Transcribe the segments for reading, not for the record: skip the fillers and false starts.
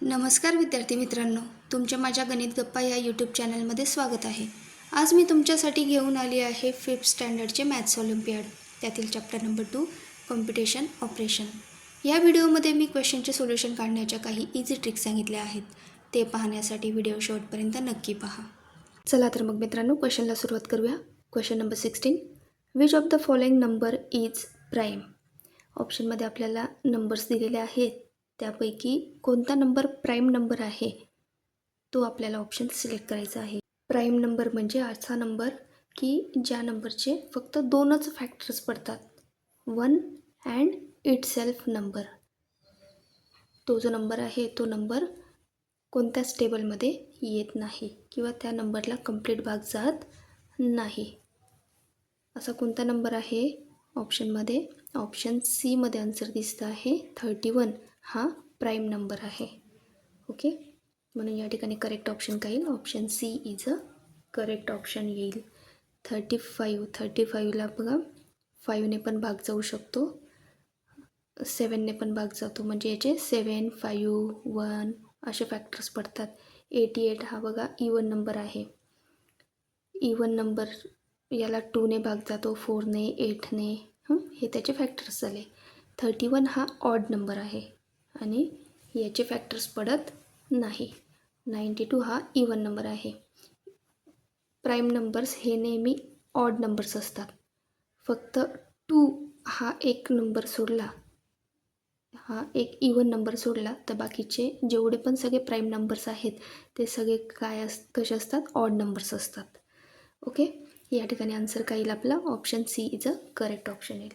नमस्कार विद्यार्थी मित्रांनो, तुमच्या माझ्या गणित गप्पा या यूट्यूब चॅनलमध्ये स्वागत आहे. आज मी तुमच्यासाठी घेऊन आली आहे 5th स्टँडर्डचे मॅथ्स ऑलिम्पियाड, त्यातील चॅप्टर नंबर 2 कॉम्प्युटेशन ऑपरेशन. या व्हिडिओमध्ये मी क्वेश्चनचे सोल्युशन काढण्याच्या काही इझी ट्रिक्स सांगितल्या आहेत. ते पाहण्यासाठी व्हिडिओ शेवटपर्यंत नक्की पहा. चला तर मग मित्रांनो, क्वेश्चनला सुरुवात करूया. Question number 16, which of the following number is prime. ऑप्शनमध्ये आपल्याला नंबर्स दिलेले आहेत, त्यापैकी कोणता नंबर प्राईम नंबर आहे तो आपल्याला ऑप्शन सिलेक्ट करायचा आहे. प्राईम नंबर म्हणजे असा नंबर की ज्या नंबरचे फक्त दोनच फॅक्टर्स पडतात, 1 अँड इट सेल्फ नंबर. तो जो नंबर आहे तो नंबर कोणत्याच टेबलमध्ये येत नाही किंवा त्या नंबरला कंप्लीट भाग जात नाही. असा कोणता नंबर आहे ऑप्शनमध्ये? ऑप्शन सी मध्ये आन्सर दिसतं आहे. 31 हा प्राईम नंबर आहे. ओके, म्हणून या ठिकाणी करेक्ट ऑप्शन काय येईल? Option C is a correct option येईल. 35ला बघा 5ने पण भाग जाऊ शकतो, 7ने पण भाग जातो, म्हणजे याचे 7, 5, 1 असे फॅक्टर्स पडतात. 88 हा बघा इवन नंबर आहे. इवन नंबर याला 2ने भाग जातो, 4ने, 8ने, हे त्याचे फॅक्टर्स झाले. 31 हा ऑड नंबर आहे आणि याचे फॅक्टर्स पडत नाही. 92 हा इवन नंबर आहे. प्राईम नंबर्स हे नेहमी ऑड नंबर्स असतात. फक्त 2 हा एक नंबर सोडला, हा एक इवन नंबर सोडला, तर बाकीचे जेवढे पण सगळे प्राईम नंबर्स आहेत ते सगळे कसे असतात? ऑड नंबर्स असतात. ओके, या ठिकाणी आन्सर काय येईल आपला? Option C is a correct option येईल.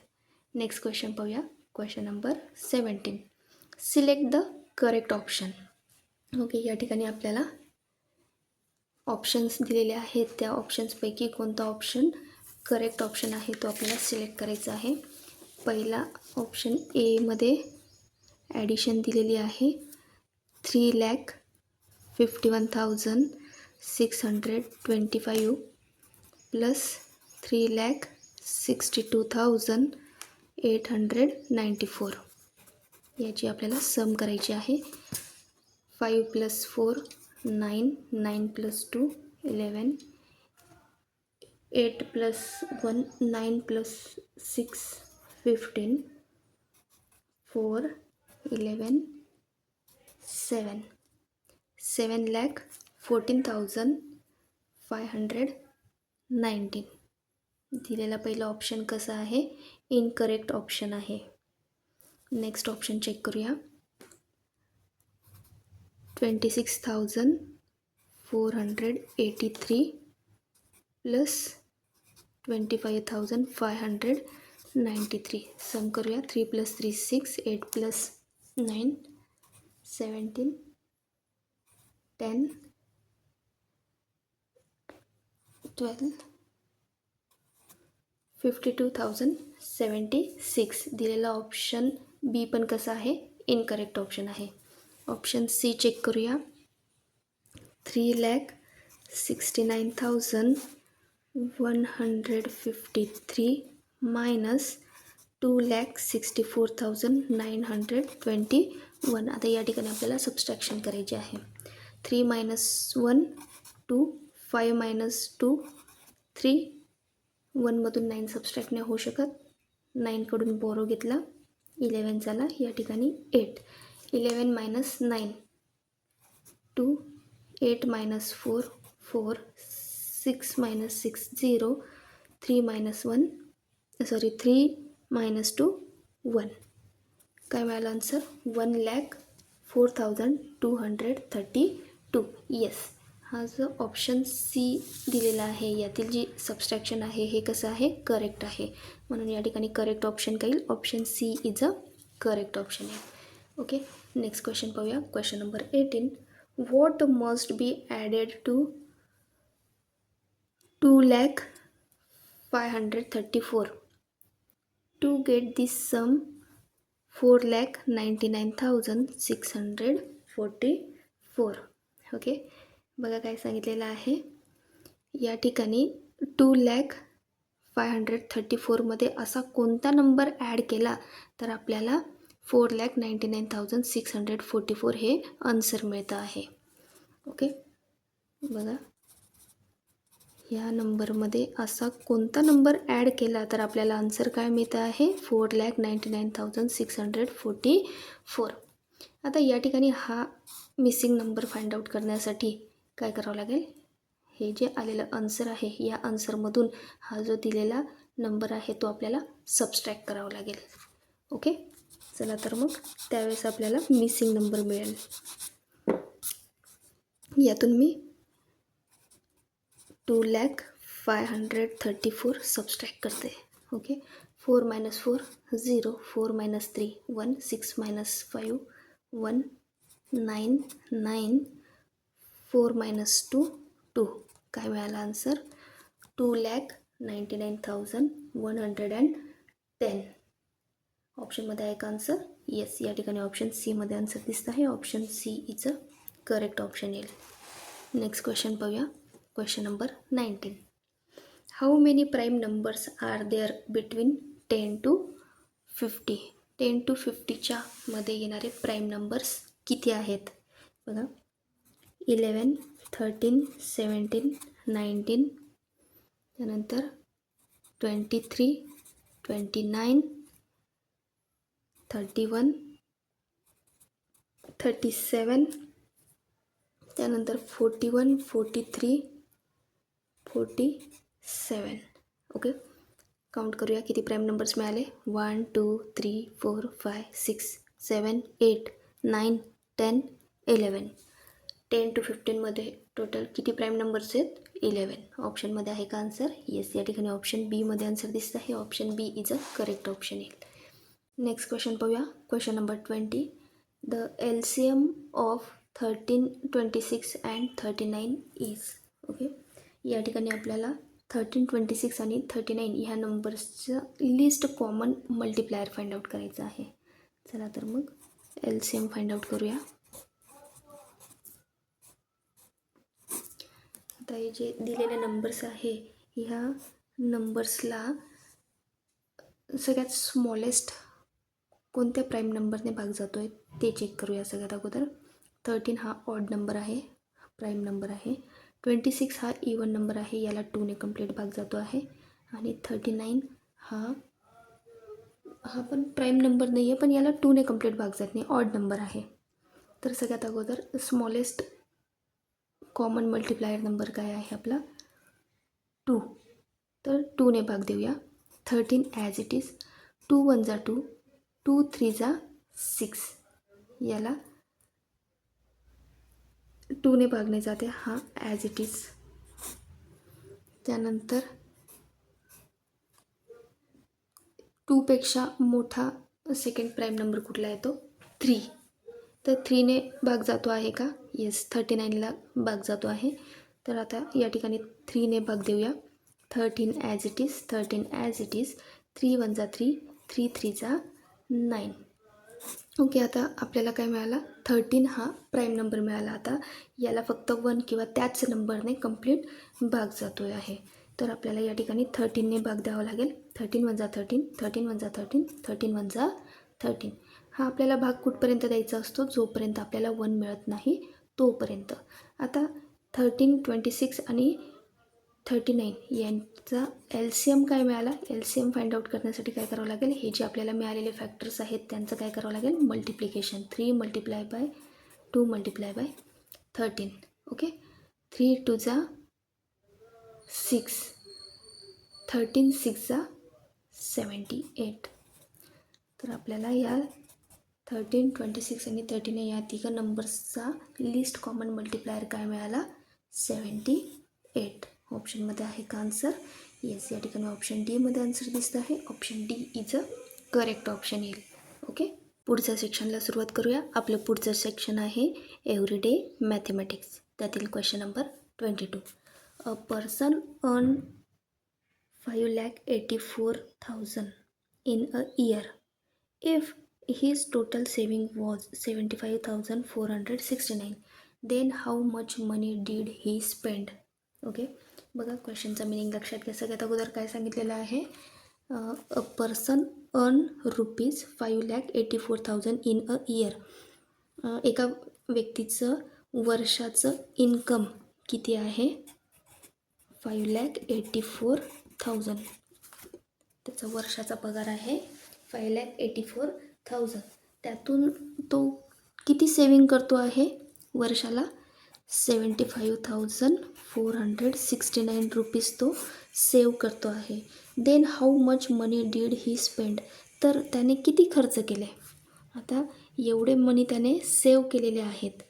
नेक्स्ट क्वेश्चन पाहूया. Question number 17, select the correct option. Okay, या ठिकाणी आपल्याला ऑप्शन्स दिलेले आहेत, त्या ऑप्शन्सपैकी कोणता ऑप्शन करेक्ट ऑप्शन आहे तो आपल्याला सिलेक्ट करायचा आहे. पहिला ऑप्शन एमध्ये ॲडिशन दिलेली आहे. 3,51,625 प्लस 3,62,894 याची आपल्याला सम करायची आहे. 5 + 4 9, 9 + 2 11, 8 + 1 9 + 6 15, 4 11 7 7,14,519. दिलेला पहिला ऑप्शन कसा आहे? इनकरेक्ट ऑप्शन आहे. नेक्स्ट ऑप्शन चेक करूया. 26,483 प्लस 25,593. सम करूया. 3 + 3 6, 8 + 9 17, 10 12 52,076. दिलेला ऑप्शन बी पण कसा आहे? इनकरेक्ट ऑप्शन आहे. ऑप्शन सी चेक करूया. 3,69,153 मायनस 2,64,921. आता या ठिकाणी आपल्याला सबस्ट्रॅक्शन करायचे आहे. 3 - 1 2, 5 - 2 3. 1मधून 9 सबस्ट्रॅक्ट नाही होऊ शकत. 9कडून बोरो घेतला, 11 झाला. या ठिकाणी 8. 11 - 9 2, 8 - 4 4, 6 - 6 0, 3 - 2 1. काय मिळालं आन्सर? 1,04,232. येस, हा जो ऑप्शन सी दिलेला आहे यातील जी सबस्ट्रॅक्शन आहे हे कसं आहे? करेक्ट आहे. म्हणून या ठिकाणी करेक्ट ऑप्शन काय येईल? Option C is a correct option आहे. ओके, नेक्स्ट क्वेश्चन पाहूया. Question number 18, what must be added to 2,534 to get this sum 4,99,644. Okay, बघा काय सांगितलेलं आहे या ठिकाणी. 2,534मध्ये असा कोणता नंबर ॲड केला तर आपल्याला 4,99,644 हे आन्सर मिळतं आहे. ओके, बघा या नंबरमध्ये असा कोणता नंबर ॲड केला तर आपल्याला आन्सर काय मिळतं आहे? 4,99,644. आता या ठिकाणी हा मिसिंग नंबर फाइंड आउट करण्यासाठी काय करावं लागेल? हे जे आलेलं आन्सर आहे या आन्सरमधून हा जो दिलेला नंबर आहे तो आपल्याला सबस्ट्रॅक्ट करावा लागेल. ओके, चला तर मग त्यावेळेस आपल्याला मिसिंग नंबर मिळेल. यातून मी 2,05,34 सबस्ट्रॅक्ट करते. ओके, 4 - 4 0, 4 - 3 1, 6 - 5 1, 9 9, 4 - 2 2. काय मिळालं आन्सर? 2,99,110. ऑप्शनमध्ये आहे का आन्सर? येस, या ठिकाणी ऑप्शन सीमध्ये आन्सर दिसत आहे. Option C is a correct option येईल. नेक्स्ट क्वेश्चन पाहूया. Question number 19. How many prime numbers are there between 10 to 50? 10 to 50च्या मध्ये येणारे प्राईम नंबर्स किती आहेत? बघा, 11, 13, 17, 19, त्यानंतर 23, 29, 31, 37, त्यानंतर 41, 43, 47. ओके, काउंट करूया किती प्राईम नंबर्स मिळाले. 1 2 3 4 5 6 7 8 9 10 11. 10 to 15मध्ये टोटल किती प्राईम नंबर्स आहेत? 11. ऑप्शनमध्ये आहे का आन्सर? येस, या ठिकाणी ऑप्शन बीमध्ये आन्सर दिसत आहे. Option B is a correct option येईल. नेक्स्ट क्वेश्चन पाहूया. Question number 20. The LCM of 13, 26 and 39 is. Okay, या ठिकाणी आपल्याला 13, 26 आणि 39 ह्या नंबर्सचं list common multiplier find out करायचं आहे. चला तर मग LCM फाइंड आउट करूया. आता हे जे दिलेले नंबर्स आहे ह्या नंबर्सला सगळ्यात स्मॉलेस्ट कोणत्या प्राईम नंबरने भाग जातो आहे ते चेक करूया. सगळ्यात अगोदर 13 हा ऑड नंबर आहे, प्राईम नंबर आहे. 26 हा इवन नंबर आहे, याला 2ने कंप्लीट भाग जातो आहे. आणि 39 हा पण प्राईम नंबर नाही आहे, पण याला 2ने कंप्लीट भाग जात नाही, ऑड नंबर आहे. तर सगळ्यात अगोदर स्मॉलेस्ट कॉमन मल्टिप्लायर नंबर काय आहे आपला? 2. तर 2ने भाग देऊया. 13 ॲज इट इज. 2 1 जा 2, 2 3 जा 6. याला 2ने भागणे जाते, हा ॲज इट इज. त्यानंतर 2पेक्षा मोठा सेकंड प्राईम नंबर कुठला येतो? 3. तर 3ने भाग जातो आहे का? येस, 39ला भाग जातो आहे. तर आता या ठिकाणी 3ने भाग देऊया. 13 as it is, 13 as it is. 3 1 जा 3, 3 3 जा 9. ओके, आता आपल्याला काय मिळाला? 13 हा प्राईम नंबर मिळाला. आता याला फक्त 1 किंवा त्याच नंबरने कंप्लीट भाग जातो आहे. तर आपल्याला या ठिकाणी 13ने भाग द्यावा लागेल. 13 1 जा 13, 13 1 जा 13, 13 1 जा 13. हा आपल्याला भाग कुठपर्यंत द्यायचा असतो? जोपर्यंत आपल्याला 1 मिळत नाही तोपर्यंत. आता 13, 26 आणि 39 यांचा LCM काय मिळाला? LCM फाइंड आउट करण्यासाठी काय करावं लागेल? हे जे आपल्याला मिळालेले फॅक्टर्स आहेत त्यांचं काय करावं लागेल? Multiplication. 3 multiply by 2 multiply by 13. Okay, 3 2 जा 6, 13 6 जा 78. तर आपल्याला या 13, 26 आणि 13 या तिघं नंबर्सचा लिस्ट कॉमन मल्टिप्लायर काय मिळाला? 78. ऑप्शनमध्ये आहे का आन्सर? येस, या ठिकाणी ऑप्शन डीमध्ये आन्सर दिसत आहे. Option D is a correct option येईल. ओके, पुढच्या सेक्शनला सुरुवात करूया. आपलं पुढचं सेक्शन आहे एव्हरीडे मॅथमॅटिक्स. त्यातील question number 22. A person earn 5,84,000 in a year if his total saving was 75,469, then how much money did he spend? Okay, बघा क्वेश्चनचा meaning लक्षात घ्या. सगळ्यात अगोदर काय सांगितलेलं आहे? A person earn ₹5,84,000 in a year. एका व्यक्तीचं वर्षाचं इन्कम किती आहे? 5,84,000. त्याचा वर्षाचा पगार आहे 5,84,000. त्यातून तो किती सेविंग करतो आहे वर्षाला? 75,469 रुपीज तो सेव्ह करतो आहे. Then how much money did he spend. तर त्याने किती खर्च केले? आता एवढे मनी त्याने सेव्ह केलेले आहेत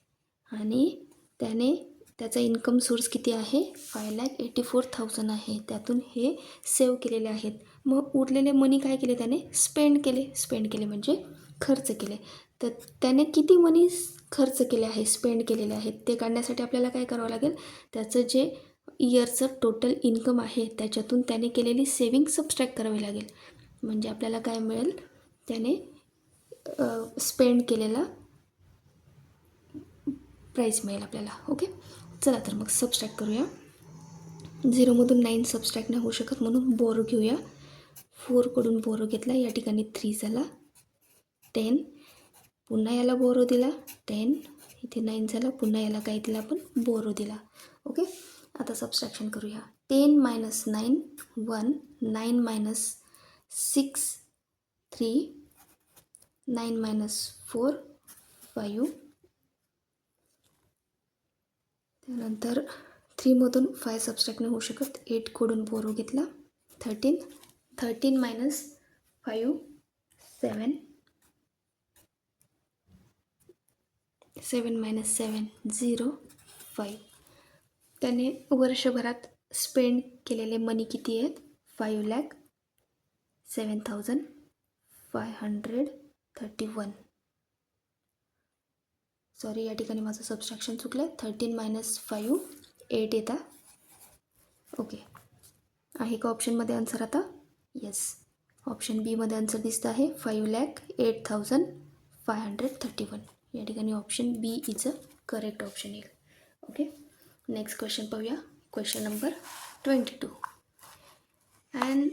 आणि त्याचा इन्कम सोर्स किती आहे? 5,84,000 आहे. त्यातून हे सेव्ह केलेले आहेत. मग उरलेले मनी काय केले त्याने? स्पेंड केले म्हणजे खर्च केले. तर त्याने किती मनी खर्च केले आहे, स्पेंड केलेले आहेत ते काढण्यासाठी आपल्याला काय करावं लागेल? त्याचं जे इयरचं टोटल इन्कम आहे त्याच्यातून त्याने केलेली सेविंग सबस्ट्रॅक्ट करावी लागेल. म्हणजे आपल्याला काय मिळेल? त्याने स्पेंड केलेला प्राईस मिळेल आपल्याला. ओके, चला तर मग सबस्ट्रॅक्ट करूया. 0मधून 9 सबस्ट्रॅक्ट नाही होऊ शकत म्हणून बोरो घेऊया. 4कडून बोरो घेतला, या ठिकाणी 3 झाला. 10, पुन्हा याला बोरो दिला. 10, इथे 9 झाला. पुन्हा याला काय दिला आपण? बोरो दिला. ओके, आता सबस्ट्रॅक्शन करूया. 10 - 9 1, 9 - 6 3, 9 - 4 5. त्यानंतर 3मधून 5 सबस्ट्रॅक्ट नाही होऊ शकत. 8कडून बोरो घेतला. 13 - 5 7 7 - 7 0 5. त्याने वर्षभरात स्पेंड केलेले मनी किती आहेत? 5,07,531. सॉरी, या ठिकाणी माझं सबस्ट्रॅक्शन चुकलं. 13 - 5 8 येतात. ओके, आहे का ऑप्शनमध्ये आन्सर आता? येस, ऑप्शन बीमध्ये आन्सर दिसतं आहे 5,08,531. या ठिकाणी option B is a correct option येईल. ओके, नेक्स्ट क्वेश्चन पाहूया. Question number 22. An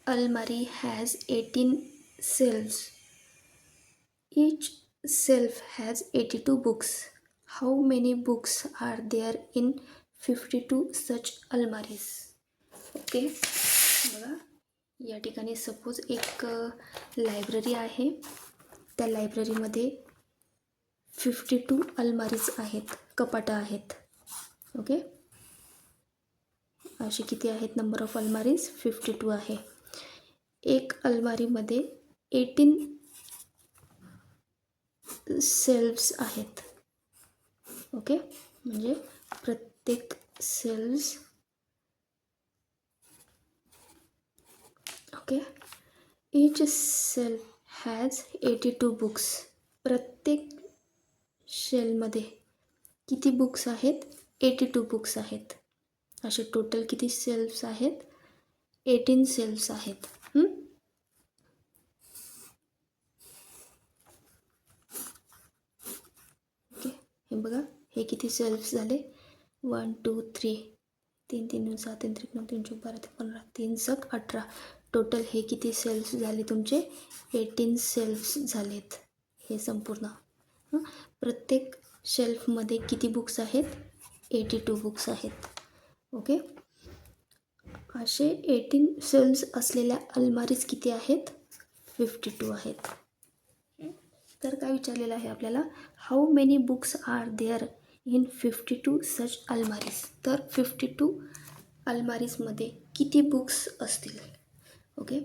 almari has 18 shelves. Each shelf has 82 books. How many books are there in 52 such almaris? Okay, बघा, या ठिकाणी सपोज एक लायब्ररी आहे. त्या लायब्ररीमध्ये 52 अलमारीज आहेत, कपाटं आहेत. ओके, अशी किती आहेत नंबर ऑफ अलमारीज? 52 आहे. एक अलमारीमध्ये 18 सेल्फ्स आहेत. ओके, म्हणजे प्रत्येक shelves, okay, each shelf has 82 books. प्रत्येक शेलमध्ये किती बुक्स आहेत? 82 बुक्स आहेत. असे टोटल किती सेल्फ्स आहेत? 18 सेल्फ्स आहेत. ओके, हे बघा, हे किती सेल्फ्स झाले? 1 2 3, 3 3 7 3 9 3 12 15 3 7 18. टोटल हे किती सेल्फ्स झाले तुमचे? 18 सेल्फ्स झालेत हे संपूर्ण. प्रत्येक शेल्फमध्ये किती बुक्स आहेत? 82 बुक्स आहेत. ओके, असे 18 सेल्फ्स असलेल्या अलमारीज किती आहेत? 52 आहेत. तर काय विचारलेलं आहे आपल्याला? How many books are there in 52 such अलमारीज. तर 52 अलमारीजमध्ये किती बुक्स असतील? ओके,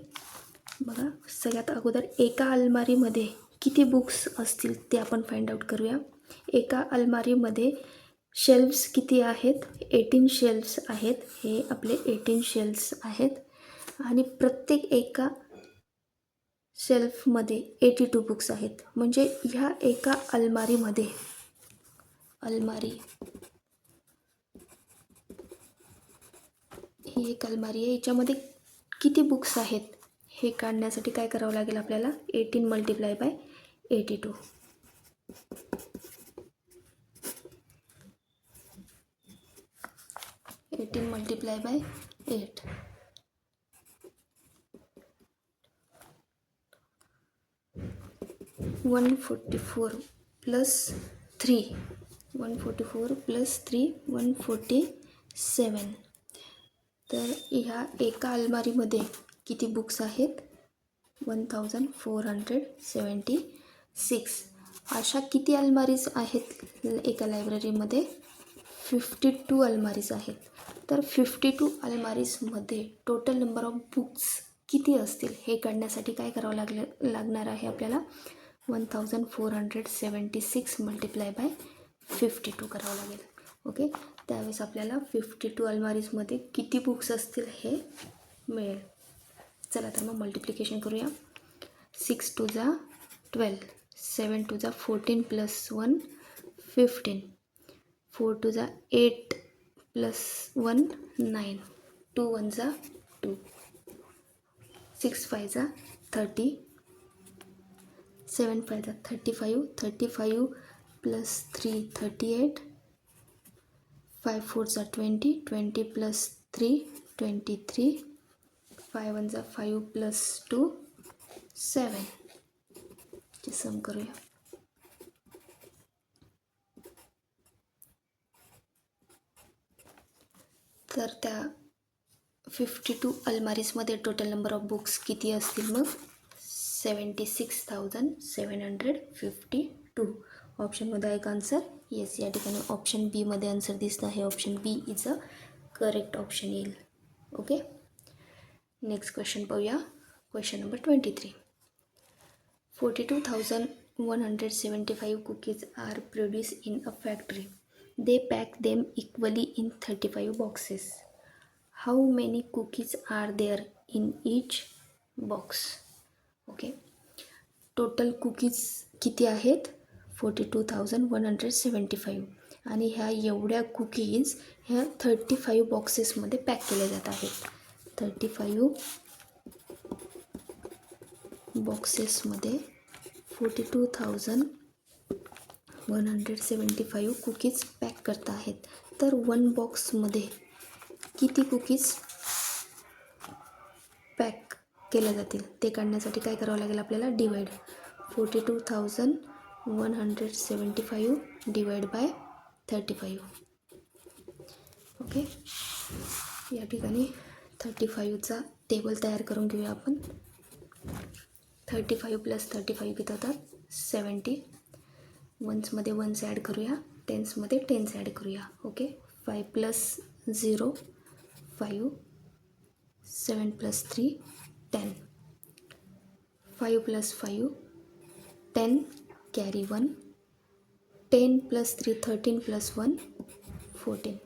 बघा, सगळ्यात अगोदर एका अलमारीमध्ये किती बुक्स असतील ते आपण फाइंड आउट करूया. एका अलमारीमध्ये शेल्फ्स किती आहेत? 18 शेल्फ्स आहेत. हे आपले 18 शेल्फ्स आहेत आणि प्रत्येक एका शेल्फमध्ये 82 बुक्स आहेत. म्हणजे ह्या एका अलमारीमध्ये, ही एक अलमारी आहे, याच्यामध्ये किती बुक्स आहेत हे काढण्यासाठी काय करावं लागेल आपल्याला? 18 × 82. 18 × 8. 144 प्लस 3 144 प्लस 3 147. तर ह्या एका अलमारीमध्ये किती बुक्स आहेत? 1476. अशा किती अलमारीज आहेत एका लायब्ररीमध्ये? 52 अलमारीज आहेत. तर 52 अलमारीजमध्ये टोटल नंबर ऑफ बुक्स किती असतील हे काढण्यासाठी काय करावं लागणार आहे आपल्याला? 1476 मल्टिप्लाय बाय 52 करावं लागेल. ओके, त्यावेळेस आपल्याला 52 अलमारीजमध्ये किती बुक्स असतील हे मिळेल. चला तर मग मल्टिप्लिकेशन करूया. 6 2 जा 12, 7 2 जा 14 प्लस 1 15, 4 2 जा 8 प्लस 1 9, 2 1 जा 2, 6 5 जा 30, 7 5 जा 35, 35 प्लस 3 38, 5 4 जा 20, 20 प्लस 3 23, 5 1 जा 5 प्लस 2 7. ची सम करूया. तर त्या 52 अलमारीजमध्ये टोटल नंबर ऑफ बुक्स किती असतील मग? 76,752. ऑप्शनमध्ये आहे का आन्सर? येस, या ठिकाणी ऑप्शन बीमध्ये आन्सर दिसतं आहे. Option B is a correct option येईल. ओके, नेक्स्ट क्वेश्चन पाहूया. Question number 23. 42,175 cookies are produced in a factory. They pack them equally in 35 boxes. How many cookies are there in each box? Okay, total cookies किती आहेत? 42,175. आणि ह्या एवढ्या cookies ह्या 35 बॉक्सेसमध्ये pack केल्या जात आहेत. 35 बॉक्सेसमध्ये 42,175 कुकीज पॅक करत आहेत. तर 1 बॉक्समध्ये किती कुकीज पॅक केल्या जातील ते काढण्यासाठी काय करावं लागेल आपल्याला? Divide 42,175 divide by 35. ओके, या ठिकाणी 35चा टेबल तयार करून घेऊया आपण. 35 प्लस 35 किती होतात? 70. वन्समध्ये वन्स ॲड करूया, टेन्समध्ये टेन्स ॲड करूया. Okay, 5 plus 0 5, 7 plus 3 10, 5 plus 5 10 carry 1, 10 plus 3 13 plus 1 14,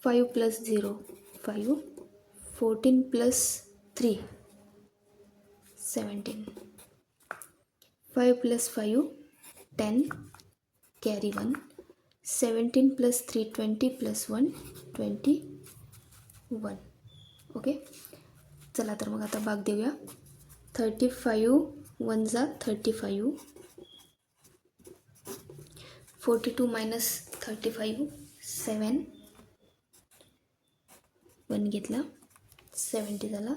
5 plus 0 5, 14 plus 3 17, 5 plus 5 10 carry 1, 17 plus 3 20 plus 1 21. Okay, चला तर मग आता भाग देऊया. 35 1 जा 35, 42 मायनस 35 7, 1 घेतला 70 झाला.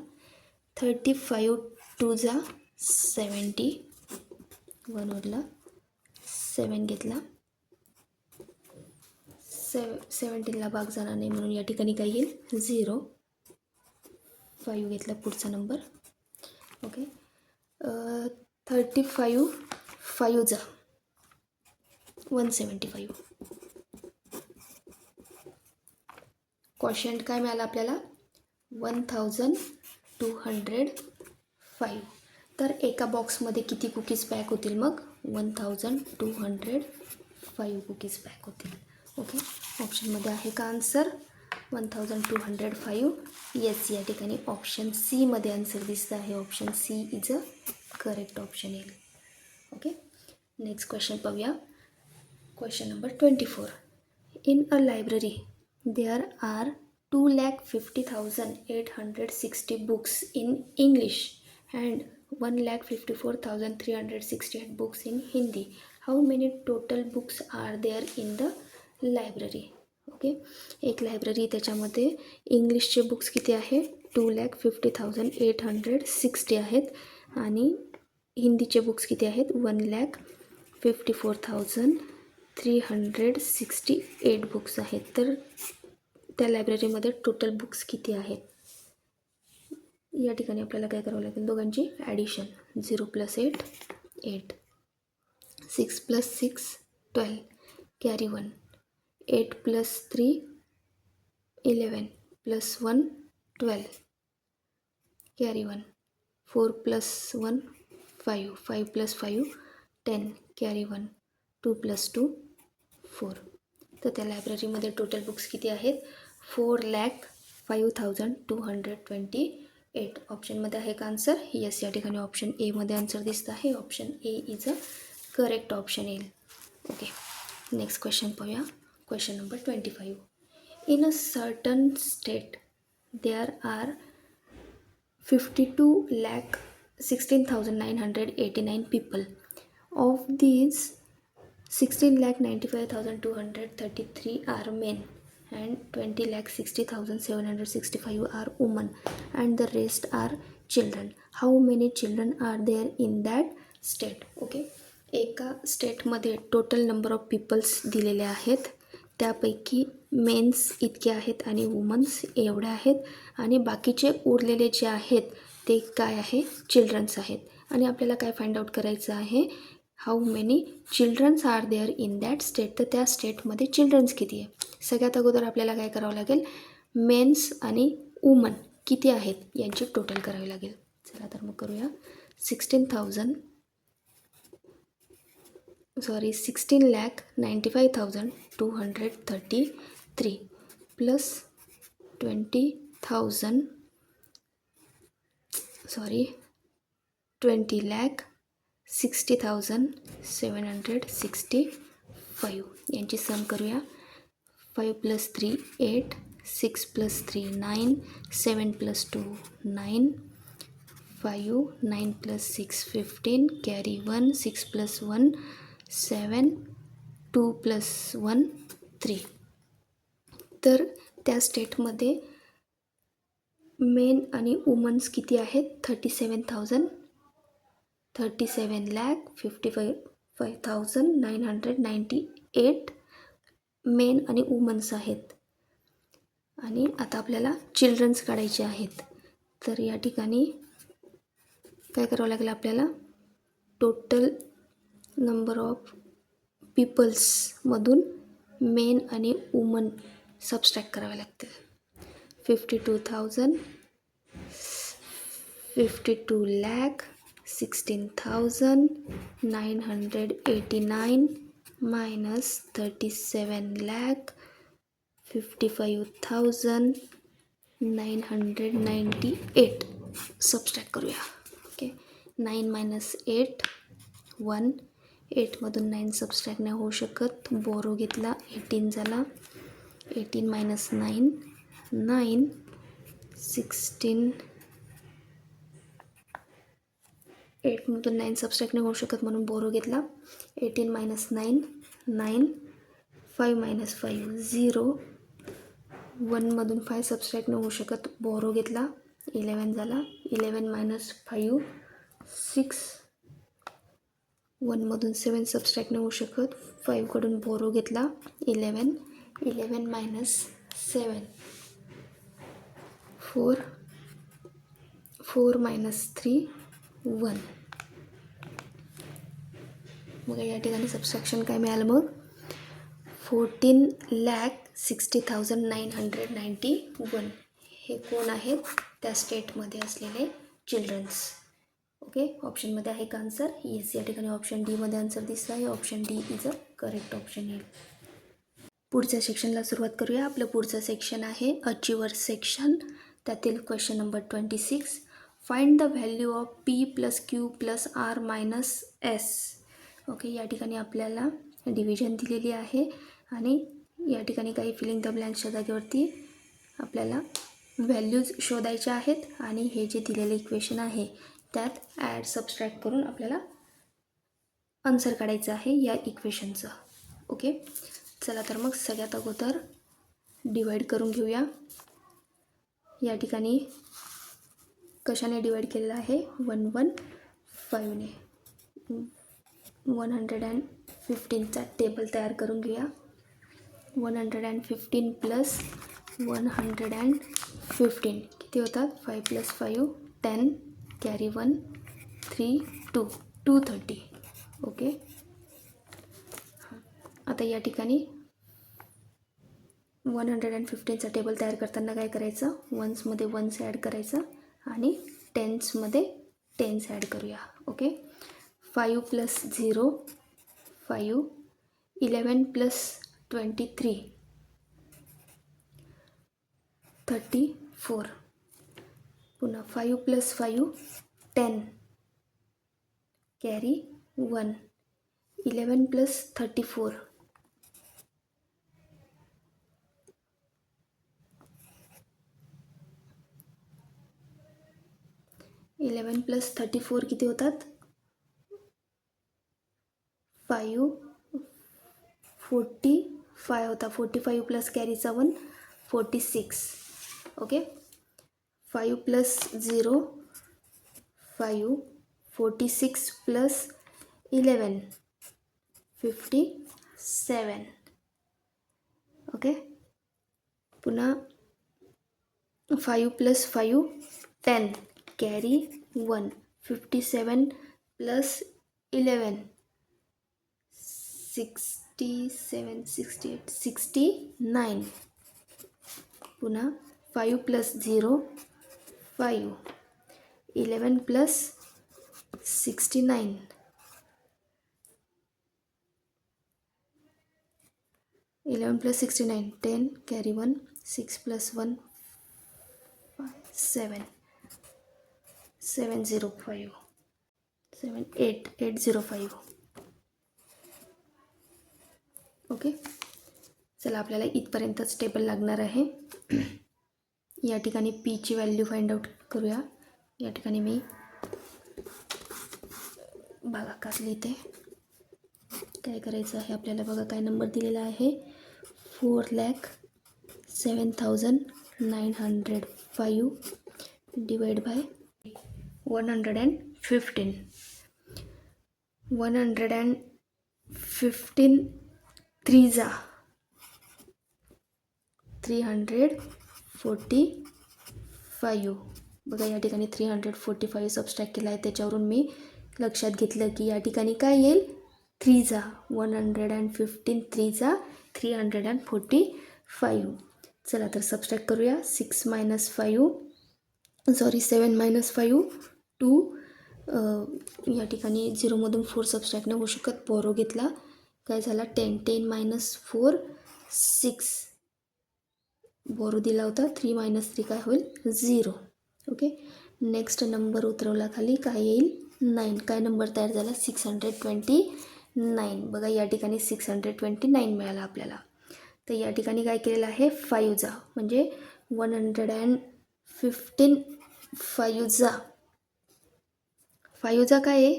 35 2 जा 70, 1 उरला, 7 घेतला, 17ला भाग जाणार नाही म्हणून या ठिकाणी काय येईल? 0. 5 घेतला पुढचा नंबर. ओके, 35 5 जा 175. क्वोशंट काय मिळालं आपल्याला? 1205. तर एका बॉक्समध्ये किती कुकीज पॅक होतील मग? 1205 कुकीज पॅक होतील. ओके, ऑप्शनमध्ये आहे का आन्सर? 1205. येस, या ठिकाणी ऑप्शन सीमध्ये आन्सर दिसतं आहे. Option C is a correct option येईल. ओके, नेक्स्ट क्वेश्चन पाहूया. Question number 24. In a library there are 2,50,860 books in English and 1,54,368 books in Hindi. How many total books are there in the library? Okay, एक library, त्याच्यामध्ये इंग्लिशचे books किती आहे? 2,50,860 आहेत आणि हिंदीचे books किती आहेत 1,54,368 बुक्स आहेत. तर त्या लायब्ररीमध्ये टोटल बुक्स किती आहेत. या ठिकाणी आपल्याला काय करावं लागेल, दोघांची ॲडिशन. 0 + 8 8, 6 + 6 12, carry 1, 8 + 3 11, +1 12, carry 1, 4 + 1 5, 5 + 5 10, carry 1, 2 + 2 4. तर त्या लायब्ररीमध्ये टोटल बुक्स किती आहेत 4,05,228. ऑप्शनमध्ये आहे का आन्सर. येस, या ठिकाणी ऑप्शन एमध्ये आन्सर दिसतं आहे. Option A is a correct option येईल. ओके, नेक्स्ट क्वेश्चन पाहूया. Question number 25. In a certain state there are 52,16,989 people. Of these, 16,95,233 are men and 20,60,765 are women and the rest are children. How many children are there in that state? Okay, एका स्टेटमध्ये total number of people's दिलेले आहेत. त्यापैकी men's इतके आहेत आणि women's एवढे आहेत आणि बाकीचे उरलेले जे आहेत ते काय आहे चिल्ड्रन्स आहेत. आणि आपल्याला काय फाइंड आउट करायचं आहे how many childrens are there in that state. तर त्या स्टेटमध्ये चिल्ड्रन्स किती आहे. सगळ्यात अगोदर आपल्याला काय करावं लागेल मेन्स आणि वुमन किती आहेत यांची टोटल करावी लागेल. चला तर मग करूया. 16,95,233 प्लस 20,60,765 यांची सम करूया. 5 + 3 8, 6 + 3 9, 7 + 2 9, 5, 9 + 6 15, कॅरी 1, 6 + 1 7, 2 + 1 3. तर त्या स्टेटमध्ये मेन आणि वुमन्स किती आहेत 37,55,998 मेन आणि वुमन्स आहेत. आणि आता आपल्याला चिल्ड्रन्स काढायचे आहेत. तर या ठिकाणी काय करावं लागेल आपल्याला टोटल नंबर ऑफ पीपल्समधून मेन आणि वुमन सबस्ट्रॅक्ट करावे लागतील. 52,000, 52,16,989 minus 37,55,998 सबस्ट्रॅक्ट करूया. ओके, 9 - 8 1, 8मधून 9 सबस्ट्रॅक्ट नाही होऊ शकत. बोरो घेतला 18 झाला. 18 - 9 9, 16, 8मधून 9 सबस्ट्रॅक्ट नाही होऊ शकत म्हणून बोरो घेतला. 18 - 9 9, 5 - 5 0, 1मधून 5 सबस्ट्रॅक्ट नाही होऊ शकत. बोरो घेतला 11 झाला. 11 - 5 6, 1मधून 7 सबस्ट्रॅक्ट नाही होऊ शकत. 5कडून बोरो घेतला 11, 11 - 7 4, 4 - 3 1. मग या ठिकाणी सबस्ट्रॅक्शन काय मिळालं मग 14,60,991. हे कोण आहेत त्या स्टेटमध्ये असलेले चिल्ड्रन्स. ओके, ऑप्शनमध्ये आहे का आन्सर. येस, या ठिकाणी ऑप्शन डीमध्ये आन्सर दिसतं आहे. Option D is a correct option येईल. पुढच्या सेक्शनला सुरुवात करूया. आपलं पुढचं सेक्शन आहे अचिव्हर सेक्शन. त्यातील question number 26. Find the value of P + Q + R - S. Okay, या ठिकाणी आपल्याला डिव्हिजन दिलेली आहे आणि या ठिकाणी काही फिलिंग द ब्लँक्सच्या जागेवरती आपल्याला व्हॅल्यूज शोधायच्या आहेत आणि हे जे दिलेले इक्वेशन आहे त्यात ॲड सबस्ट्रॅक्ट करून आपल्याला आन्सर काढायचं आहे या इक्वेशनचं. ओके, चला तर मग सगळ्यात अगोदर डिवाईड करून घेऊया. या ठिकाणी कशाने डिवाईड केलेलं आहे 1 1 5ने. 115चा टेबल तयार करून घेऊया. 115 प्लस 115 किती होतात? 5 + 5 10, कॅरी 1 3 2 230. ओके. आता या ठिकाणी 115चा टेबल तयार करताना काय करायचं? वन्समध्ये वन्स ॲड करायचं आणि टेन्समध्ये टेन्स ॲड करूया. ओके. 5 + 0 5, 11 + 23 34. पुन्हा 5 + 5 10, कॅरी 1, 11 + 34 11 + 34 किती होतात? 5 45 होता. 45 प्लस कॅरीचा 1 46. ओके. 5 + 0 5, 46 + 11 57. ओके. पुन्हा 5 + 5 10, कॅरी 1, 57 + 11 67 68 69. पुन्हा 5 + 0 5, 11 + 69 11 + 69 10, कॅरी 1, 6 + 1 7 705 805. ओके. चला, आपल्याला इथपर्यंतच टेबल लागणार आहे. या ठिकाणी पीची व्हॅल्यू फाइंड आउट करूया. या ठिकाणी मी बघा का लिहिते. काय करायचं आहे आपल्याला? बघा काय नंबर दिलेला आहे. 4,07,905 डिवाइड बाय 115. 115 3 जा 345. बघा या ठिकाणी 345 सबस्ट्रॅक्ट केला आहे. त्याच्यावरून मी लक्षात घेतलं की या ठिकाणी काय येईल? 3 जा 115 3 जा 345. चला तर सबस्ट्रॅक्ट करूया. 7 - 5 2. या ठिकाणी 0मधून 4 सबस्ट्रॅक्ट नाही होऊ शकत. बोरो घेतला. काय झाला? 10 - 4 6. बोरो दिला होता. 3 - 3 काय होईल? 0. ओके. नेक्स्ट नंबर उतरवला खाली. काय येईल? 9. काय नंबर तयार झाला? 629. बघा या ठिकाणी 629 मिळाला आपल्याला. तर या ठिकाणी काय केलेलं आहे? 5 जा म्हणजे 115 5 जा 5 जा काय आहे?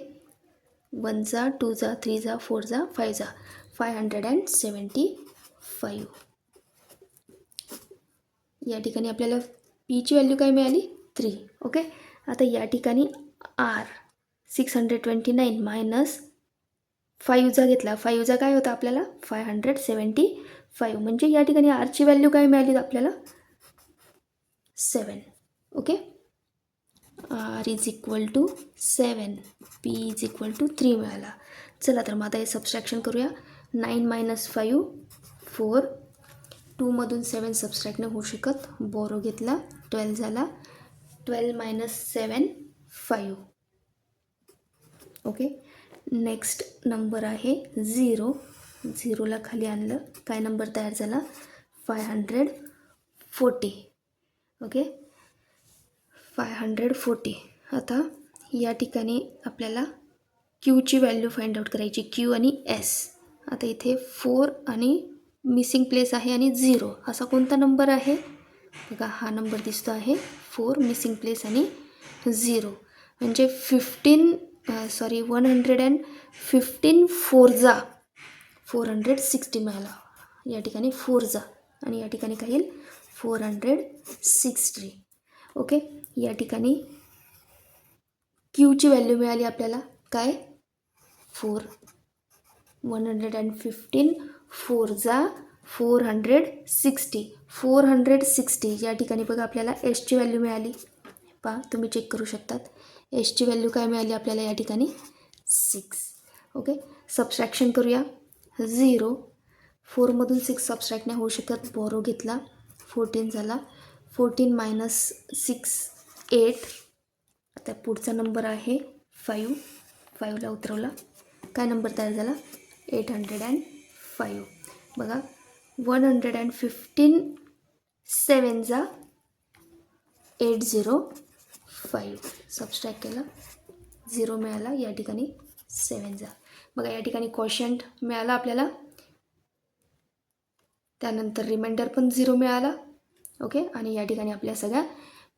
1 जा 2 जा 3 जा 4 जा 5 जा 575. या ठिकाणी आपल्याला पीची व्हॅल्यू काय मिळाली? 3. ओके. आता या ठिकाणी आर 629 मायनस 5 जा घेतला. 5 जा काय होता आपल्याला? 575. म्हणजे या ठिकाणी आरची व्हॅल्यू काय मिळाली आपल्याला? 7. ओके. R = 7, P = 3 मिळाला. चला तर मग आता हे सबस्ट्रॅक्शन करूया. 9 - 5 4. 2मधून 7 सबस्ट्रॅक्ट नाही होऊ शकत. बोरो घेतला. 12 झाला. 12 - 7 5. ओके. नेक्स्ट नंबर आहे 0. 0ला खाली आणलं. काय नंबर तयार झाला? 540. ओके. 540. आता या ठिकाणी आपल्याला क्यूची व्हॅल्यू फाइंड आउट करायची. क्यू आणि एस. आता इथे 4 आणि मिसिंग प्लेस आहे आणि 0 असा कोणता नंबर आहे? बघा हा नंबर दिसतो आहे. 4 मिसिंग प्लेस आणि 0 म्हणजे 115 4 जा 460 मिळाला. या ठिकाणी 4 जा आणि या ठिकाणी काय येईल? 460. ओके. या ठिकाणी क्यूची व्हॅल्यू मिळाली आपल्याला काय? 4 115 4 जा 460 460 या ठिकाणी बघा आपल्याला एसची व्हॅल्यू मिळाली. पहा तुम्ही चेक करू शकतात. एसची व्हॅल्यू काय मिळाली आपल्याला या ठिकाणी 6. ओके, सबस्ट्रॅक्शन करूया. 0 4मधून 6 सबस्ट्रॅक्ट नाही होऊ शकत. बोरो घेतला 14 झाला. 14 मायनस 6 8. आता पुढचा नंबर आहे 5. 5ला उतरवला काय नंबर तयार झाला 805. बघा 115 7 जा 805. सबस्ट्रॅक्ट केला 0 मिळाला. या ठिकाणी 7 जा. बघा या ठिकाणी क्वोशंट मिळाला आपल्याला. त्यानंतर रिमाइंडर पण 0 मिळाला. ओके, आणि या ठिकाणी आपल्या सगळ्या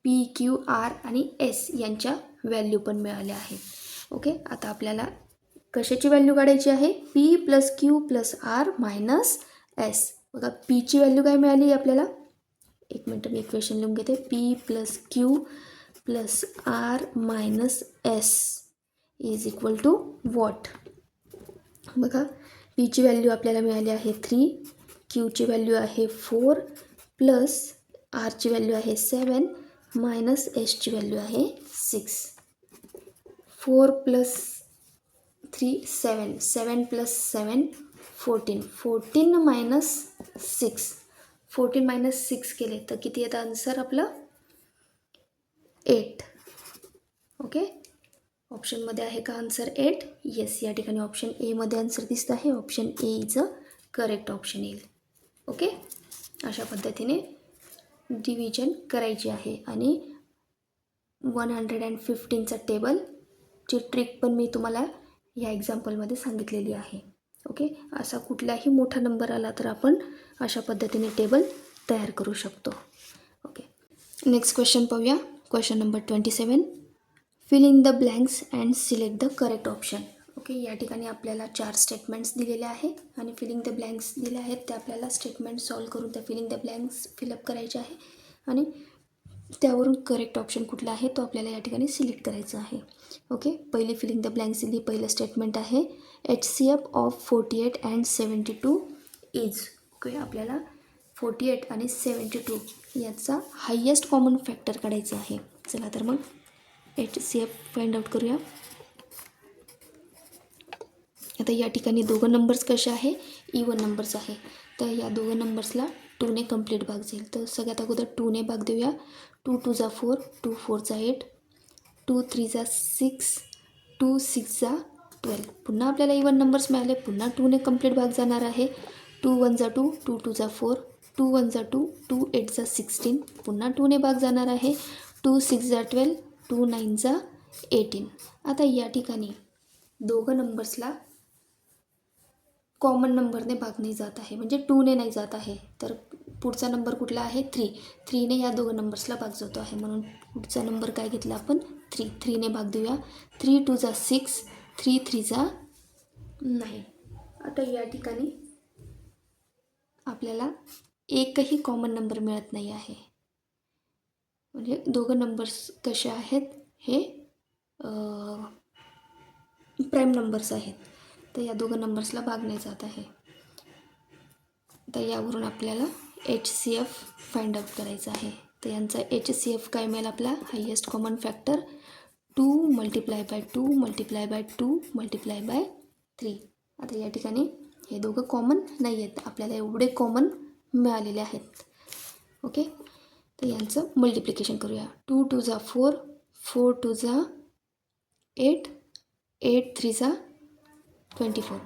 पी क्यू आर आणि एस यांच्या व्हॅल्यू पण मिळाल्या आहेत. ओके, आता आपल्याला कशाची व्हॅल्यू काढायची आहे P plus Q plus R minus S. बघा पीची व्हॅल्यू काय मिळाली आपल्याला. एक मिनटं मी इक्वेशन लिहून घेते. P plus Q plus R minus S is equal to what. बघा पीची व्हॅल्यू आपल्याला मिळाली आहे 3, क्यूची व्हॅल्यू आहे 4 प्लस आरची व्हॅल्यू आहे 7 मायनस एसची व्हॅल्यू आहे 6. 4 प्लस 3 7 7 प्लस 7 14 14 मायनस 6 14 मायनस 6 केले तर किती येतं आन्सर आपलं 8. ओके, ऑप्शनमध्ये आहे का आन्सर 8. येस, या ठिकाणी ऑप्शन एमध्ये आन्सर दिसत आहे. Option A is a correct option येईल. ओके, अशा पद्धतीने डिव्हिजन करायची आहे. आणि 115चा टेबलची ट्रिक पण मी तुम्हाला या एक्झाम्पलमध्ये सांगितलेली आहे. ओके, असा कुठलाही मोठा नंबर आला तर आपण अशा पद्धतीने टेबल तयार करू शकतो. ओके, नेक्स्ट क्वेश्चन पाहूया. Question number 27. Fill in the blanks and select the correct option. Okay, या ठिकाणी आपल्याला 4 स्टेटमेंट्स दिलेले आहेत आणि फिलिंग द ब्लँक्स दिले आहेत. ते आपल्याला स्टेटमेंट सॉल्व करून त्या फिलिंग द ब्लँक्स फिलअप करायचे आहे आणि त्यावरून करेक्ट ऑप्शन कुठला आहे तो आपल्याला या ठिकाणी सिलेक्ट करायचा आहे. ओके, पहिली फिलिंग द ब्लँक्स दिली. पहिलं स्टेटमेंट आहे HCF of 48 and 72 is. Okay, आपल्याला 48 आणि 72 याचा हायेस्ट कॉमन फॅक्टर काढायचा आहे. चला तर मग HCF फाइंड आउट करूया. आता या ठिकाणी दोघं नंबर्स कसे आहे इवन नंबर्स आहे. तर या दोघं नंबर्सला 2ने कंप्लीट भाग जाईल. तर सगळ्यात अगोदर 2ने भाग देऊया. 2 2 जा 4 2 4 जा 8 2 3 जा 6 2 6 जा 12. पुन्हा आपल्याला इवन नंबर्स मिळाले. पुन्हा 2ने कंप्लीट भाग जाणार आहे. 2 1 जा 2 2 2 जा 4 2 1 जा 2 2 8 जा 16. पुन्हा 2ने भाग जाणार आहे. 2 6 जा 12 2 9 जा 18. आता या ठिकाणी दोघं नंबर्सला कॉमन नंबरने भाग नाही जात आहे, म्हणजे 2ने नाही जात आहे. तर पुढचा नंबर कुठला आहे 3. 3ने या दोघं नंबर्सला भाग जातो आहे, म्हणून पुढचा नंबर काय घेतला आपण 3. 3ने भाग देऊया. 3 2 जा 6 3 3 जा 9. आता या ठिकाणी आपल्याला एकही कॉमन नंबर मिळत नाही आहे, म्हणजे दोघं नंबर्स कसे आहेत हे प्राईम नंबर्स आहेत. तर या दोघं नंबर्सला भाग नाही जात आहे. तर यावरून आपल्याला HCF फाइंड आउट करायचा आहे. तर यांचा HCF काय मिळेल आपला highest common factor 2 multiply by 2 multiply by 2 multiply by 3. आता या ठिकाणी हे दोघं कॉमन नाही आहेत, आपल्याला एवढे कॉमन मिळालेले आहेत. ओके, तर यांचं मल्टिप्लिकेशन करूया. 2 2 जा 4 4 2 जा 8 8 3 जा 24.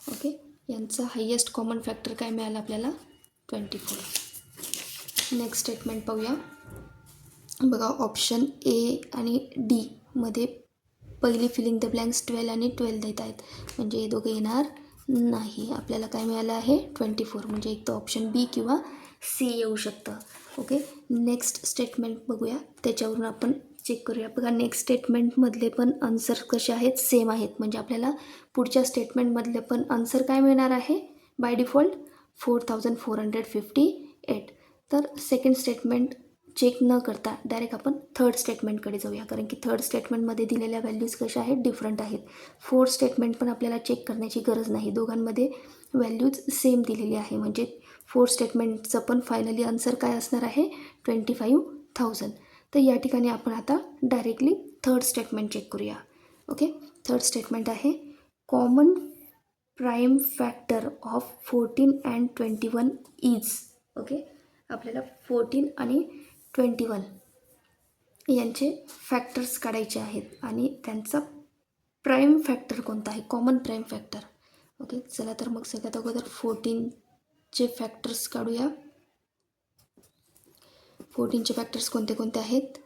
ओके, यांचा हायेस्ट कॉमन फॅक्टर काय मिळाला आपल्याला 24. नेक्स्ट स्टेटमेंट पाहूया. बघा ऑप्शन ए आणि डी मध्ये पहिली फिलिंग द ब्लँक्स 12 आणि 12 देत आहेत, म्हणजे हे दोघं येणार नाही. आपल्याला काय मिळालं आहे 24, म्हणजे एक तर ऑप्शन बी किंवा सी येऊ शकतं. ओके, नेक्स्ट स्टेटमेंट बघूया, त्याच्यावरून आपण चेक करूया. बघा नेक्स्ट स्टेटमेंटमधले पण आन्सर कसे आहेत सेम आहेत, म्हणजे आपल्याला पुढच्या स्टेटमेंटमधले पण आन्सर काय मिळणार आहे बाय डिफॉल्ट 4458. तर सेकंड स्टेटमेंट चेक न करता डायरेक्ट आपण थर्ड स्टेटमेंटकडे जाऊया, कारण की थर्ड स्टेटमेंटमध्ये दिलेल्या व्हॅल्यूज कशा आहेत, डिफरंट आहेत. फोर्थ स्टेटमेंट पण आपल्याला चेक करण्याची गरज नाही, दोघांमध्ये व्हॅल्यूज सेम दिलेली आहे. म्हणजे फोर्थ स्टेटमेंटचं पण फायनली आन्सर काय असणार आहे, 25,000. तर या ठिकाणी आपण आता डायरेक्टली थर्ड स्टेटमेंट चेक करूया. ओके, थर्ड स्टेटमेंट आहे common prime factor of 14 and 21 is. Okay, आपल्याला 14 आणि 21 यांचे फॅक्टर्स काढायचे आहेत आणि त्यांचा प्राईम फॅक्टर कोणता आहे, कॉमन प्राईम फॅक्टर. ओके, चला तर मग सगळ्यात अगोदर 14चे फॅक्टर्स काढूया. 14चे फॅक्टर्स कोणते कोणते आहेत,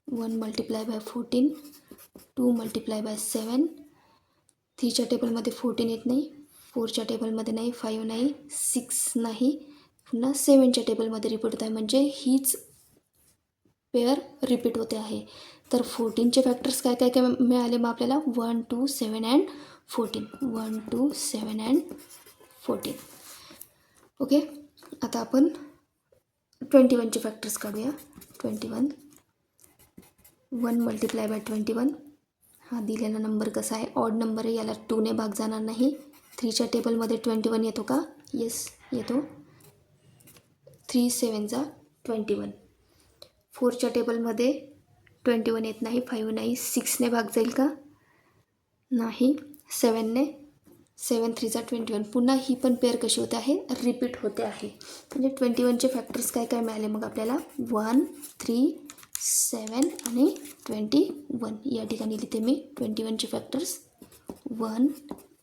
1 मल्टिप्लाय बाय 14, 2 मल्टिप्लाय बाय 7, 3च्या टेबलमध्ये 14 येत नाही, 4च्या टेबलमध्ये नाही, 5 नाही, 6 नाही, पुन्हा 7च्या टेबलमध्ये रिपीट होत आहे, म्हणजे हीच पेअर रिपीट होते आहे. तर 14चे फॅक्टर्स काय काय काय मिळाले मग आपल्याला, 1 2 7 अँड 14, 1 2 7 अँड 14. ओके, आता आपण 21चे फॅक्टर्स काढूया. 21, 1 मल्टिप्लाय बाय 21, हा दिलेला नंबर कसा आहे, ऑड नंबर आहे, याला 2ने भाग जाणार नाही. 3च्या टेबलमध्ये 21 येतो का, येस येतो, 3 7 जा 21. 4च्या टेबलमध्ये 21 येत नाही, 5 नाही, 6ने भाग जाईल का, नाही, 7ने, 7 3 जा 21. पुन्हा ही पण पेअर कशी होते आहे, रिपीट होते आहे. म्हणजे 21चे फॅक्टर्स काय काय मिळाले मग आपल्याला, 1 3 7 आणि 21. या ठिकाणी लिहिते मी 21चे फॅक्टर्स 1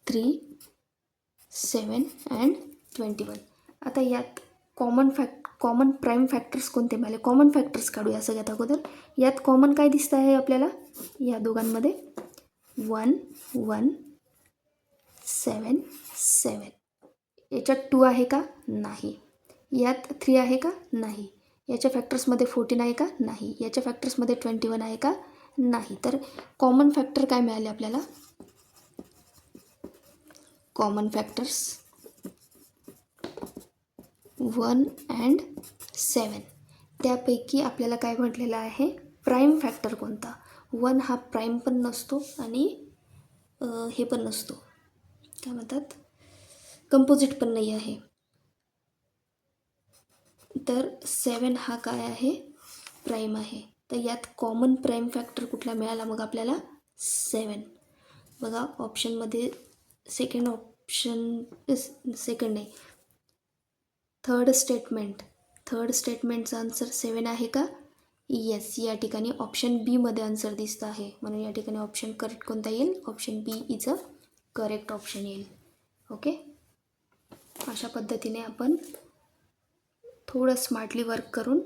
3 7 अँड 21. आता यात कॉमन प्राईम फॅक्टर्स कोणते मिळाले, कॉमन फॅक्टर्स काढूया सगळ्यात अगोदर. यात कॉमन काय दिसतं आहे आपल्याला, या दोघांमध्ये 1 1 7 7. याच्यात 2 आहे का, नाही. यात 3 आहे का, नाही. याच्या फॅक्टर्समध्ये 14 आहे का, नाही. याच्या फॅक्टर्समध्ये 21 आहे का, नाही. तर कॉमन फॅक्टर काय मिळाले आपल्याला, कॉमन फॅक्टर्स 1 अँड 7. त्यापैकी आपल्याला काय म्हटलेलं आहे, प्राईम फॅक्टर कोणता. 1 हा प्राईम पण नसतो आणि हे पण नसतो, काय म्हणतात, कंपोजिट पण नाही आहे. तर 7 हा काय आहे, प्राईम आहे. तर यात कॉमन प्राईम फॅक्टर कुठला मिळाला मग आपल्याला, 7. बघा ऑप्शनमध्ये सेकंड नाही, थर्ड स्टेटमेंटचा आन्सर 7 आहे का, येस. या ठिकाणी ऑप्शन बीमध्ये आन्सर दिसतं आहे, म्हणून या ठिकाणी ऑप्शन करेक्ट कोणता येईल, option B is a correct option येईल. ओके, अशा पद्धतीने आपण थोडं स्मार्टली वर्क करून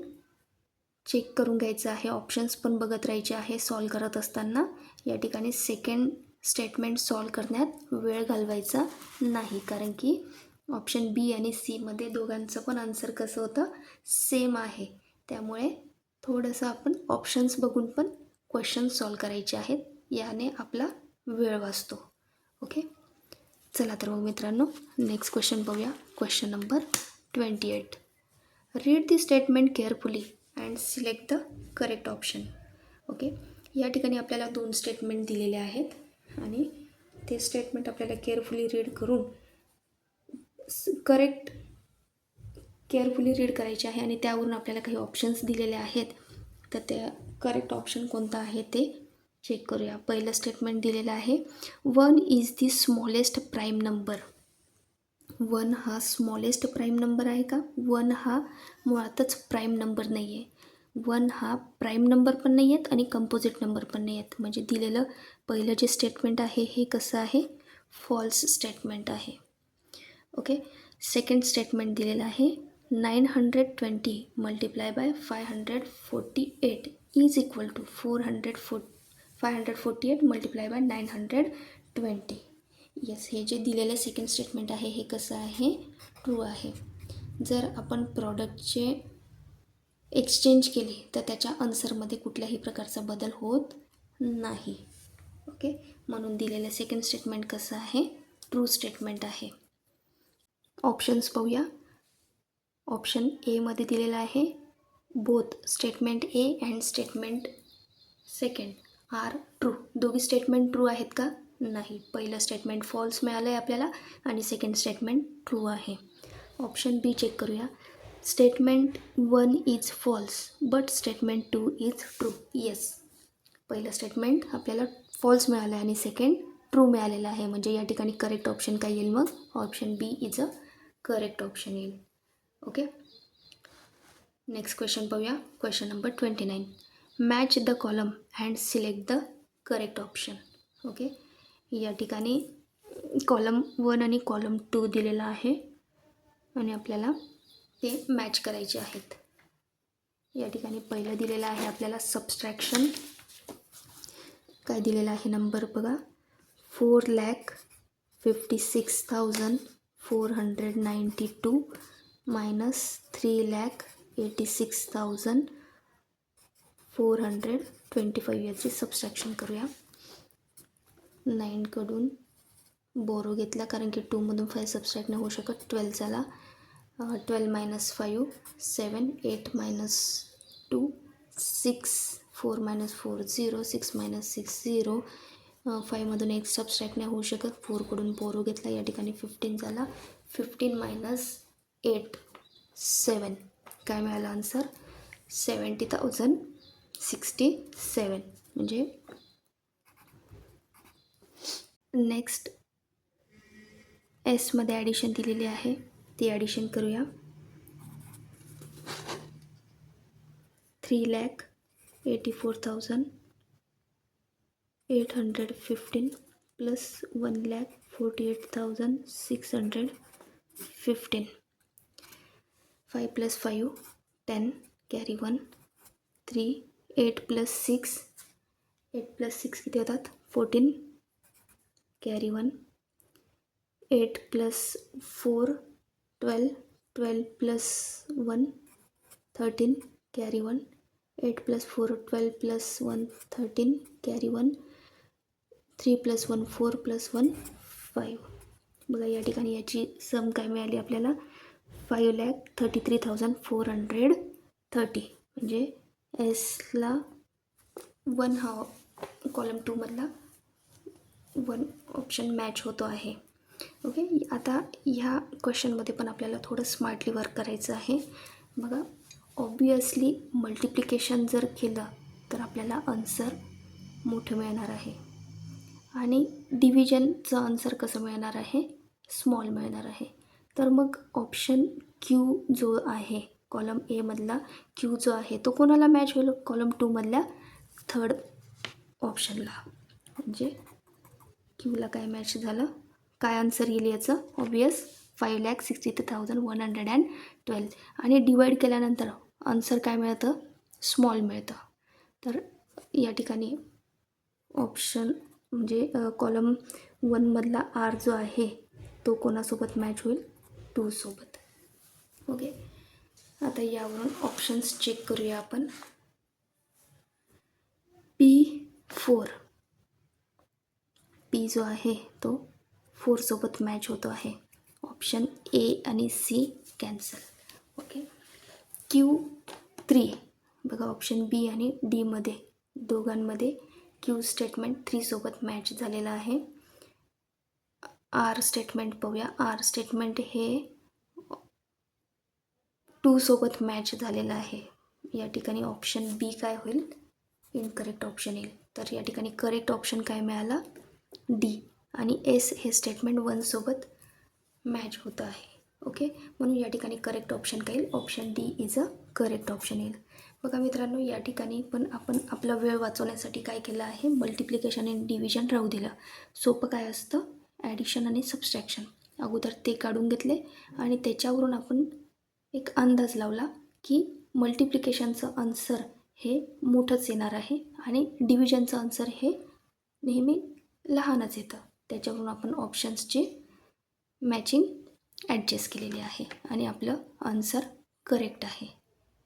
चेक करून घ्यायचं आहे, ऑप्शन्स पण बघत राहायचे आहे सॉल्व करत असताना. या ठिकाणी सेकंड स्टेटमेंट सॉल्व करण्यात वेळ घालवायचा नाही, कारण की ऑप्शन बी आणि सीमध्ये दोघांचं पण आन्सर कसं होतं, सेम आहे. त्यामुळे थोडंसं आपण ऑप्शन्स बघून पण क्वेश्चन सॉल्व करायचे आहेत, याने आपला वेळ वाचतो. ओके, चला तर मग मित्रांनो नेक्स्ट क्वेश्चन बघूया. Question number 28. Read the statement carefully and select the correct option. Okay, या ठिकाणी आपल्याला 2 स्टेटमेंट दिलेले आहेत आणि ते स्टेटमेंट आपल्याला केअरफुली रीड करून केअरफुली रीड करायचे आहे आणि त्यावरून आपल्याला काही ऑप्शन्स दिलेले आहेत. तर त्या करेक्ट ऑप्शन कोणता आहे ते चेक करूया. पहिलं स्टेटमेंट दिलेलं आहे 1 is the smallest prime number. 1 हा स्मॉलेस्ट प्राईम नंबर आहे का, 1 हा मुळातच प्राईम नंबर नाही आहे. 1 हा प्राईम नंबर पण नाही आहेत आणि कंपोजिट नंबर पण नाही आहेत. म्हणजे दिलेलं पहिलं जे स्टेटमेंट आहे हे कसं आहे, फॉल्स स्टेटमेंट आहे. ओके, सेकंड स्टेटमेंट दिलेलं आहे 920 multiply by 548 is equal to 548 multiply by 920. Yes, हे जे दिलेलं सेकंड स्टेटमेंट आहे हे कसं आहे, ट्रू आहे. जर आपण प्रॉडक्टचे एक्सचेंज केले तर त्याच्या आन्सरमध्ये कुठल्याही प्रकारचा बदल होत नाही. ओके, म्हणून दिलेलं सेकंड स्टेटमेंट कसं आहे, ट्रू स्टेटमेंट आहे. ऑप्शन्स पाहूया. ऑप्शन एमध्ये दिलेला आहे both statement A and statement second are true. दोघी स्टेटमेंट ट्रू आहेत का? नाही. पहिलं स्टेटमेंट फॉल्स मिळालं आहे आपल्याला आणि सेकंड स्टेटमेंट ट्रू आहे. ऑप्शन बी चेक करूया. Statement 1 is false but statement 2 is true. Yes, पहिलं स्टेटमेंट आपल्याला फॉल्स मिळालं आहे आणि सेकंड ट्रू मिळालेलं आहे. म्हणजे या ठिकाणी करेक्ट ऑप्शन काय येईल? मग option B is a correct option येईल. ओके, नेक्स्ट क्वेश्चन पाहूया. Question number 29. Match the column and select the correct option. Okay, या ठिकाणी कॉलम 1 आणि कॉलम 2 दिलेला आहे आणि आपल्याला ते मॅच करायचे आहेत. या ठिकाणी पहिलं दिलेलं आहे आपल्याला सबस्ट्रॅक्शन. काय दिलेलं आहे नंबर बघा. 4,56,492 मायनस 3,86,425 याची सबस्ट्रॅक्शन करूया. 9कडून बोरो घेतला कारण की 2मधून 5 सबस्ट्रॅक्ट नाही होऊ शकत. 12 झाला. 12 मायनस 5 7, 8 मायनस 2 6, 4 मायनस 4 0, 6 मायनस 6 0. 5मधून एक सबस्ट्रॅक्ट नाही होऊ शकत. 4कडून बोरो घेतला. या ठिकाणी 15 झाला. 15 मायनस 8 7. काय मिळालं आन्सर? 70,067. म्हणजे नेक्स्ट एसमध्ये ॲडिशन दिलेली आहे, ती ॲडिशन करूया. 3,84,815 प्लस 1,48,615. 5 plus 5 10, carry 1 3. 8 प्लस 6 किती होतात? 14, carry 1. 8 plus 4 12, 12 plus 1 13, carry 1. 8 plus 4 12 plus 1 13, carry 1. 3 plus 1 4 plus 1 5. बघा या ठिकाणी याची सम काय मिळाली आपल्याला? 5,33,430. म्हणजे एसला 1 हा कॉलम 2मधला 1 ऑप्शन मॅच होतो आहे. ओके, आता ह्या क्वेश्चनमध्ये पण आपल्याला थोडं स्मार्टली वर्क करायचं आहे. बघा, ऑब्वियसली मल्टिप्लिकेशन जर केलं तर आपल्याला आन्सर मोठं मिळणार आहे आणि डिव्हिजनचं आन्सर कसं मिळणार आहे? स्मॉल मिळणार आहे. तर मग ऑप्शन क्यू जो आहे, कॉलम एमधला क्यू जो आहे तो कोणाला मॅच होईल? कॉलम 2मधल्या थर्ड ऑप्शनला. म्हणजे क्यूला काय मॅच झालं? काय आन्सर येईल याचं? ऑब्वियस 5,63,112. आणि डिवाईड केल्यानंतर आन्सर काय मिळतं? स्मॉल मिळतं. तर या ठिकाणी ऑप्शन म्हणजे कॉलम 1मधला आर जो आहे तो कोणासोबत मॅच होईल? 2 सोबत. ओके, आता यावरून ऑप्शन्स चेक करूया आपण. P4 पी जो आहे तो 4 सोबत मॅच होतो आहे. ऑप्शन ए आणि सी कॅन्सल. ओके, Q3 बघा, ऑप्शन बी आणि डीमध्ये दोघांमध्ये क्यू स्टेटमेंट 3 सोबत मॅच झालेलं आहे. आर स्टेटमेंट पाहूया. आर स्टेटमेंट हे 2 सोबत मॅच झालेलं आहे. या ठिकाणी ऑप्शन बी काय होईल? इनकरेक्ट ऑप्शन येईल. तर या ठिकाणी करेक्ट ऑप्शन काय मिळाला? डी. आणि एस हे स्टेटमेंट 1 सोबत मॅच होतं आहे. ओके, म्हणून या ठिकाणी करेक्ट ऑप्शन काय येईल? Option D is a correct option येईल. बघा मित्रांनो, या ठिकाणी पण आपण आपला वेळ वाचवण्यासाठी काय केलं आहे? मल्टिप्लिकेशन आणि डिव्हिजन राहू दिलं. सोपं काय असतं? ॲडिशन आणि सबस्ट्रॅक्शन. अगोदर ते काढून घेतले आणि त्याच्यावरून आपण एक अंदाज लावला की मल्टिप्लिकेशनचं आन्सर हे मोठंच येणार आहे आणि डिव्हिजनचं आन्सर हे नेहमी लहानच येतं. त्याच्यावरून आपण ऑप्शन्सची मॅचिंग ॲडजस्ट केलेली आहे आणि आपलं आन्सर करेक्ट आहे.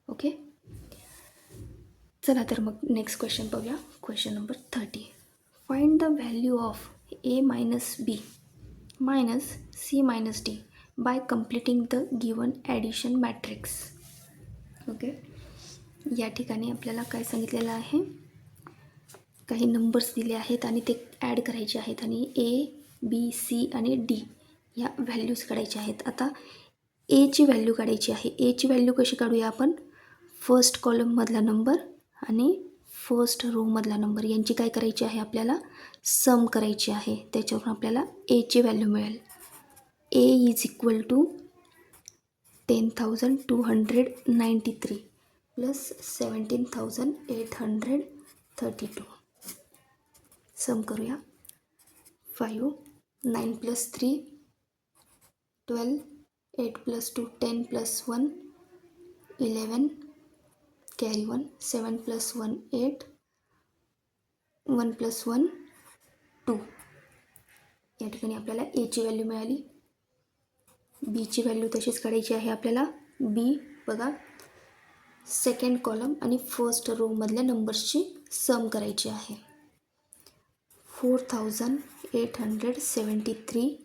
ओके, चला तर मग नेक्स्ट क्वेश्चन पाहूया. Question number 30. Find the value of A minus B minus C minus D by completing the given addition matrix. Okay, या ठिकाणी आपल्याला काय सांगितलेलं आहे, काही नंबर्स दिले आहेत आणि ते ॲड करायचे आहेत आणि A, B, C आणि D या व्हॅल्यूज काढायच्या आहेत. आता एची व्हॅल्यू काढायची आहे. एची व्हॅल्यू कशी काढूया आपण, फर्स्ट कॉलममधला नंबर आणि फर्स्ट रोमधला नंबर यांची काय करायची आहे, आपल्याला सम करायची आहे. त्याच्यावरून आपल्याला एची व्हॅल्यू मिळेल. A is equal to 10,293 plus 17,832. Sum करूया. 5, 9 plus 3 12, 8 plus 2 10 plus 1 11, carry 1, 7 plus 1 8, 1 plus 1 2. या ठिकाणी आपल्याला एची व्हॅल्यू मिळाली. बीची व्हॅल्यू तशीच काढायची आहे आपल्याला. बी बघा, सेकंड कॉलम आणि फर्स्ट रोमधल्या नंबर्सची सम करायची आहे. 4,873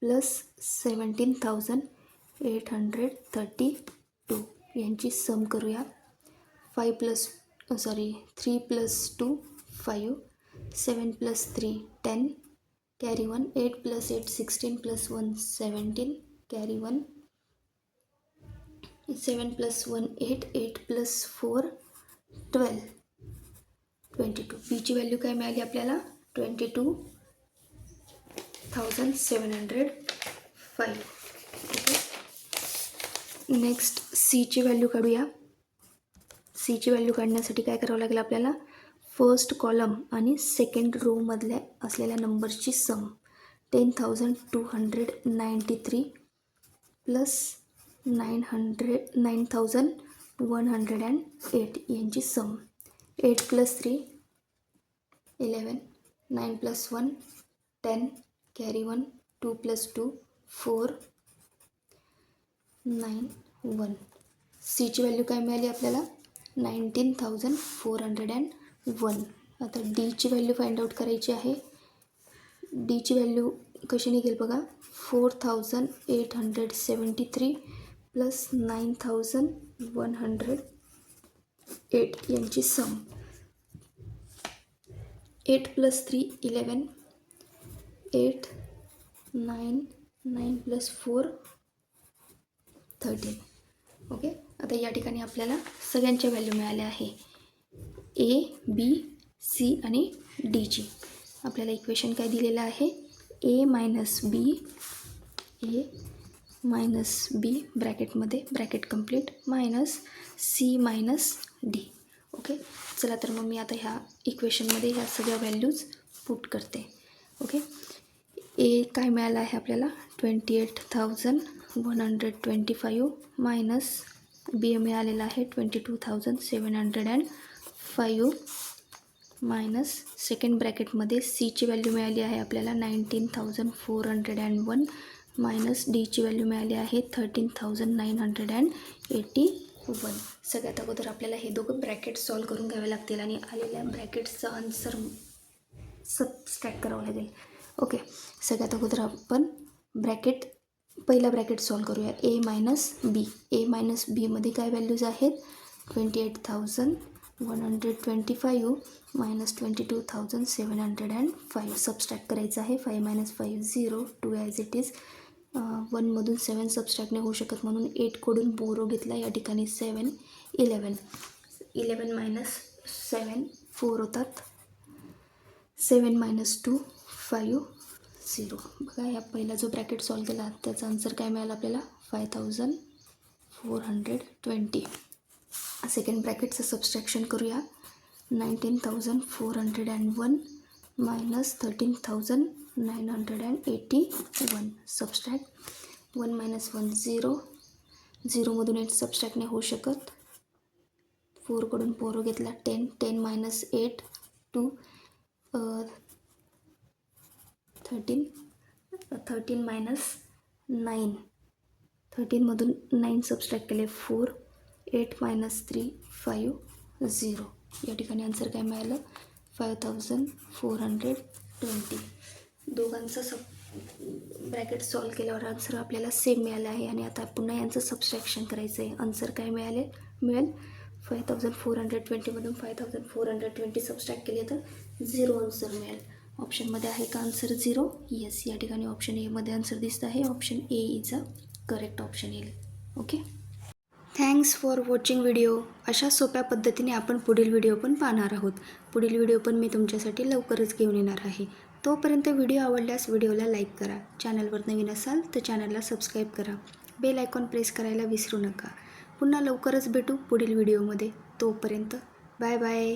प्लस 17,832 यांची सम करूया. 3 plus 2 5, 7 plus 3 10, carry 1, 8 plus 8 16 plus 1 17, carry 1, 7 plus 1 8, 8 plus 4 12, 22. बीची व्हॅल्यू काय मिळाली आपल्याला, 22,705. ओके. नेक्स्ट सीची व्हॅल्यू काढूया. सीची व्हॅल्यू काढण्यासाठी काय करावं लागेल आपल्याला, फर्स्ट कॉलम आणि सेकंड रोमधल्या असलेल्या नंबर्सची सम. 10,293 प्लस 9,108 यांची सम. 8 प्लस 3 11, 9 प्लस 1 10, कॅरी 1, 2 प्लस 2 4 9 1. सीची व्हॅल्यू काय मिळाली आपल्याला, 19,401. आता डीची व्हॅल्यू फाइंड आउट करायची आहे. डीची व्हॅल्यू कशी निघेल बघा, 4,873 प्लस 9,108 यांची सम. 8 प्लस 3 11, 8 9 9 प्लस 4 13. ओके. आता या ठिकाणी आपल्याला सगळ्यांच्या व्हॅल्यू मिळाल्या आहे, ए, बी, सी आणि डीची. आपल्याला इक्वेशन काय दिलेलं आहे, ए मायनस बी ब्रॅकेटमध्ये bracket complete minus C minus D. Okay. चला तर मग मी आता ह्या इक्वेशनमध्ये ह्या सगळ्या व्हॅल्यूज पुट करते. ओके. ए काय मिळालं आहे आपल्याला, 28,125 मायनस बी मिळालेला आहे 22,705 मायनस सेकंड ब्रॅकेटमध्ये सीची व्हॅल्यू मिळाली आहे आपल्याला 19,401 मायनस डीची व्हॅल्यू मिळाली आहे 13,981. सगळ्यात अगोदर आपल्याला हे दोघं ब्रॅकेट सॉल्व करून घ्यावे लागतील आणि आलेल्या ब्रॅकेटचा आन्सर सबस्ट्रॅक्ट करावं लागेल. ओके. सगळ्यात अगोदर आपण पहिला ब्रॅकेट सॉल्व करूया. ए मायनस बीमध्ये काय व्हॅल्यूज आहेत, 28,125 मायनस 22,705. सबस्ट्रॅक्ट करायचं आहे. 5 मायनस 5 0, 2 ॲज इट इज. 1मधून 7 सबस्ट्रॅक्ट नाही होऊ शकत म्हणून 8 कडून बोरो घेतला. या ठिकाणी 7 11 मायनस 7 4 होतात. 7 मायनस 2 5 0. बघा, या पहिला जो ब्रॅकेट सॉल्व केला त्याचा आन्सर काय मिळाला आपल्याला, 5,420. सेकंड ब्रॅकेटचं सबस्ट्रॅक्शन करूया. 19,401 मायनस 13,981. सबस्ट्रॅक्ट 1 मायनस 1 0, 0मधून 8 सबस्ट्रॅक्ट नाही होऊ शकत. 4 कडून पोरो घेतला. 10 मायनस 8 2 13 मायनस 9, 13मधून 9 सबस्ट्रॅक्ट केले 4, 8 मायनस 3 5 0. या ठिकाणी आन्सर काय मिळालं, 5,420. दोघांचं ब्रॅकेट सॉल्व केल्यावर आन्सर आपल्याला सेम मिळालं आहे आणि आता पुन्हा यांचं सबस्ट्रॅक्शन करायचं आहे. आन्सर काय मिळेल, 5420मधून 5420 सबस्ट्रॅक्ट केले तर 0 आन्सर मिळेल. ऑप्शनमध्ये आहे का आन्सर 0? येस, या ठिकाणी ऑप्शन एमध्ये आन्सर दिसत आहे. Option A is a correct option येईल. Okay, thanks for watching video. अशा सोप्या पद्धतीने आपण पुढील व्हिडिओ पण पाहणार आहोत. पुढील व्हिडिओ पण मी तुमच्यासाठी लवकरच घेऊन येणार आहे. तोपर्यंत व्हिडिओ आवडल्यास व्हिडिओला लाईक करा. चॅनलवर नवीन असाल तर चॅनलला सबस्क्राईब करा. बेल आयकॉन प्रेस करायला विसरू नका. पुन्हा लवकरच भेटू पुढील व्हिडिओमध्ये. तोपर्यंत बाय बाय.